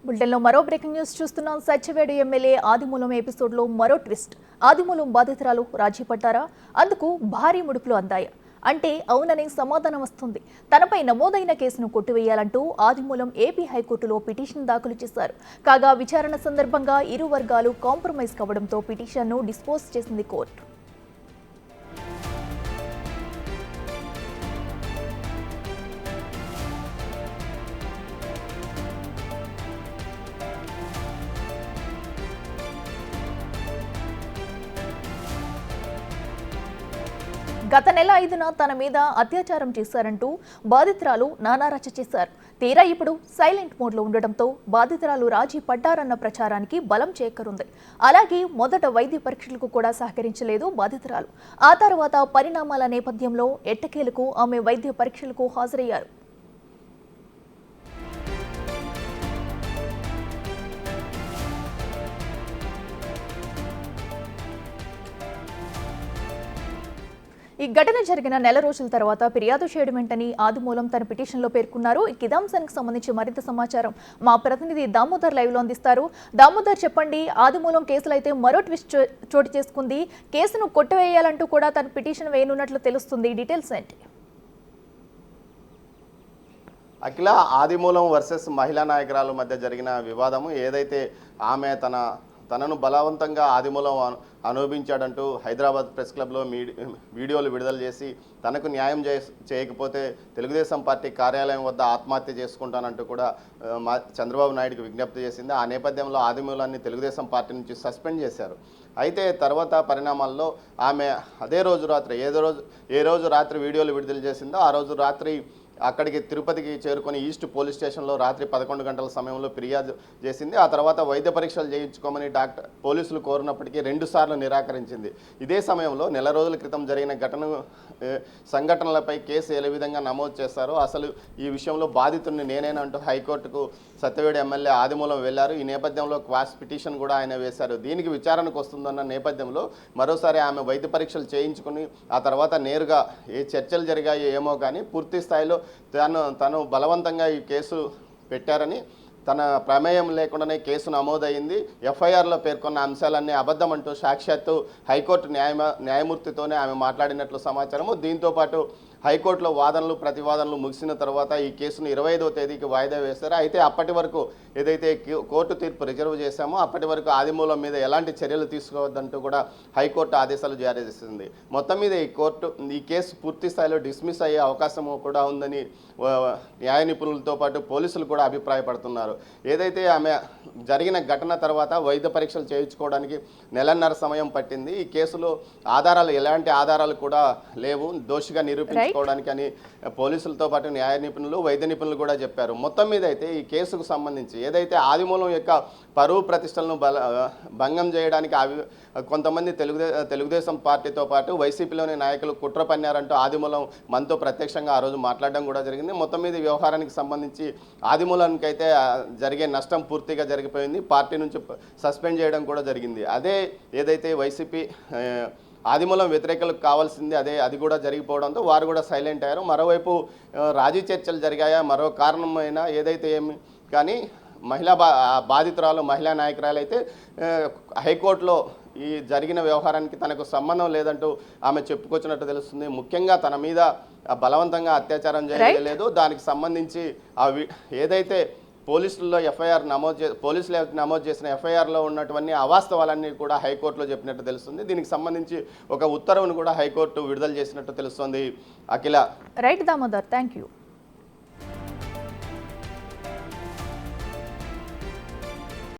బులెటిన్లో మరో breaking news చూస్తున్నాం. సత్యవేడు ఎమ్మెల్యే ఆదిమూలం ఎపిసోడ్లో మరో ట్విస్ట్. ఆదిమూలం బాధితురాలు రాజీ పడ్డారా? అందుకు భారీ ముడుపులు అందాయా? అంటే అవుననే సమాధానం వస్తుంది. తనపై నమోదైన కేసును కొట్టివేయాలంటూ ఆదిమూలం ఏపీ హైకోర్టులో పిటిషన్ దాఖలు చేశారు. కాగా విచారణ సందర్భంగా ఇరు వర్గాలు కాంప్రమైజ్ కావడంతో పిటిషన్ను డిస్పోజ్ చేసింది కోర్టు. గత నెల 5న తన మీద అత్యాచారం చేశారంటూ బాధితురాలు నానారచ చేశారు. తీరా ఇప్పుడు సైలెంట్ మోడ్లో ఉండడంతో బాధితురాలు రాజీ పడ్డారన్న ప్రచారానికి బలం చేకూరింది. అలాగే మొదట వైద్య పరీక్షలకు కూడా సహకరించలేదు బాధితురాలు. ఆ తర్వాత పరిణామాల నేపథ్యంలో ఎట్టకేలకు ఆమె వైద్య పరీక్షలకు హాజరయ్యారు. ఈ ఘటన జరిగిన నెల రోజుల తర్వాత ఫిర్యాదు చేయడం వెంటనే ఆదిమూలం తన పిటిషన్లో పేర్కొన్నారు. ఈ అంశానికి సంబంధించి మరింత సమాచారం మా ప్రతినిధి దామోదర్ లైవ్లో అందిస్తారు. దామోదర్, చెప్పండి. ఆదిమూలం కేసులో అయితే మరో ట్విస్ట్ చోటు చేసుకుంది. కేసును కొట్టివేయాలంటూ కూడా తన పిటిషన్ వేయనున్నట్లు తెలుస్తుంది. డీటెయిల్స్ ఏంటి? అఖిల, ఆదిమూలం వర్సెస్ మహిళా నాయకురాల మధ్య జరిగిన వివాదము ఏదైతే ఆమె తనను బలవంతంగా ఆదిమూలం అనుభవించాడంటూ హైదరాబాద్ ప్రెస్ క్లబ్లో వీడియోలు విడుదల చేసి తనకు న్యాయం చేయకపోతే తెలుగుదేశం పార్టీ కార్యాలయం వద్ద ఆత్మహత్య చేసుకుంటానంటూ కూడా చంద్రబాబు నాయుడుకి విజ్ఞప్తి చేసింది. ఆ నేపథ్యంలో ఆదిమూలాన్ని తెలుగుదేశం పార్టీ నుంచి సస్పెండ్ చేశారు. అయితే తర్వాత పరిణామాల్లో ఆమె అదే రోజు రాత్రి ఏ రోజు రాత్రి వీడియోలు విడుదల చేసిందో ఆ రోజు రాత్రి అక్కడికి తిరుపతికి చేరుకొని ఈస్ట్ పోలీస్ స్టేషన్లో రాత్రి 11 గంటల సమయంలో ఫిర్యాదు చేసింది. ఆ తర్వాత వైద్య పరీక్షలు చేయించుకోమని పోలీసులు కోరినప్పటికీ 2 సార్లు నిరాకరించింది. ఇదే సమయంలో నెల రోజుల క్రితం జరిగిన సంఘటనలపై కేసు ఏ విధంగా నమోదు చేస్తారో, అసలు ఈ విషయంలో బాధితుడిని నేనేనంటూ హైకోర్టుకు సత్యవేడు ఎమ్మెల్యే ఆదిమూలం వెళ్లారు. ఈ నేపథ్యంలో క్వాష్ పిటిషన్ కూడా ఆయన వేశారు. దీనికి విచారణకు వస్తుందన్న నేపథ్యంలో మరోసారి ఆమె వైద్య పరీక్షలు చేయించుకుని ఆ తర్వాత నేరుగా ఏ చర్చలు జరిగాయో ఏమో కానీ పూర్తి స్థాయిలో తను బలవంతంగా ఈ కేసు పెట్టారని, తన ప్రమేయం లేకుండానే కేసు నమోదైంది, ఎఫ్ఐఆర్లో పేర్కొన్న అంశాలన్నీ అబద్ధమంటూ సాక్షాత్తు హైకోర్టు న్యాయమూర్తితోనే ఆమె మాట్లాడినట్లు సమాచారము. దీంతోపాటు హైకోర్టులో వాదనలు ప్రతివాదనలు ముగిసిన తర్వాత ఈ కేసును 25వ తేదీకి వాయిదా వేశారు. అయితే అప్పటి వరకు ఏదైతే కోర్టు తీర్పు రిజర్వ్ చేశామో అప్పటి వరకు ఆదిమూలం మీద ఎలాంటి చర్యలు తీసుకోవద్దంటూ కూడా హైకోర్టు ఆదేశాలు జారీ చేసింది. మొత్తం మీద ఈ కేసు పూర్తి స్థాయిలో డిస్మిస్ అయ్యే అవకాశం కూడా ఉందని న్యాయ నిపుణులతో పాటు పోలీసులు కూడా అభిప్రాయపడుతున్నారు. ఏదైతే ఆమె జరిగిన ఘటన తర్వాత వైద్య పరీక్షలు చేయించుకోవడానికి నెలన్నర సమయం పట్టింది. ఈ కేసులో ఎలాంటి ఆధారాలు కూడా లేవు, దోషిగా నిరూపించుకోవడానికి అని పోలీసులతో పాటు న్యాయ నిపుణులు వైద్య నిపుణులు కూడా చెప్పారు. మొత్తం మీద అయితే ఈ కేసుకు సంబంధించి ఏదైతే ఆదిమూలం యొక్క పరువు ప్రతిష్టలను భంగం చేయడానికి కొంతమంది తెలుగుదేశం పార్టీతో పాటు వైసీపీలోని నాయకులు కుట్ర పన్నారంటూ ఆదిమూలం మనతో ప్రత్యక్షంగా ఆ రోజు మాట్లాడడం కూడా జరిగింది. మొత్తం మీద వ్యవహారానికి సంబంధించి ఆదిమూలానికి అయితే జరిగే నష్టం పూర్తిగా జరిగిపోయింది. పార్టీ నుంచి సస్పెండ్ చేయడం కూడా జరిగింది. అదే ఏదైతే వైసీపీ ఆదిమూలం వ్యతిరేకులకు కావాల్సింది అది కూడా జరిగిపోవడంతో వారు కూడా సైలెంట్ అయ్యారు. మరోవైపు రాజీ చర్చలు జరిగాయా, మరో కారణమైన ఏదైతే ఏమి కానీ బాధితురాలు మహిళా నాయకురాలు అయితే హైకోర్టులో ఈ జరిగిన వ్యవహారానికి తనకు సంబంధం లేదంటూ ఆమె చెప్పుకొచ్చినట్టు తెలుస్తుంది. ముఖ్యంగా తన మీద బలవంతంగా అత్యాచారం చేయలేదు, దానికి సంబంధించి ఏదైతే పోలీసులు నమోదు చేసిన ఎఫ్ఐఆర్లో ఉన్నటువంటి అవాస్తవాలన్నీ కూడా హైకోర్టులో చెప్పినట్టు తెలుస్తుంది. దీనికి సంబంధించి ఒక ఉత్తర్వును కూడా హైకోర్టు విడుదల చేసినట్టు తెలుస్తుంది. Akhila. Right Damodar, thank you.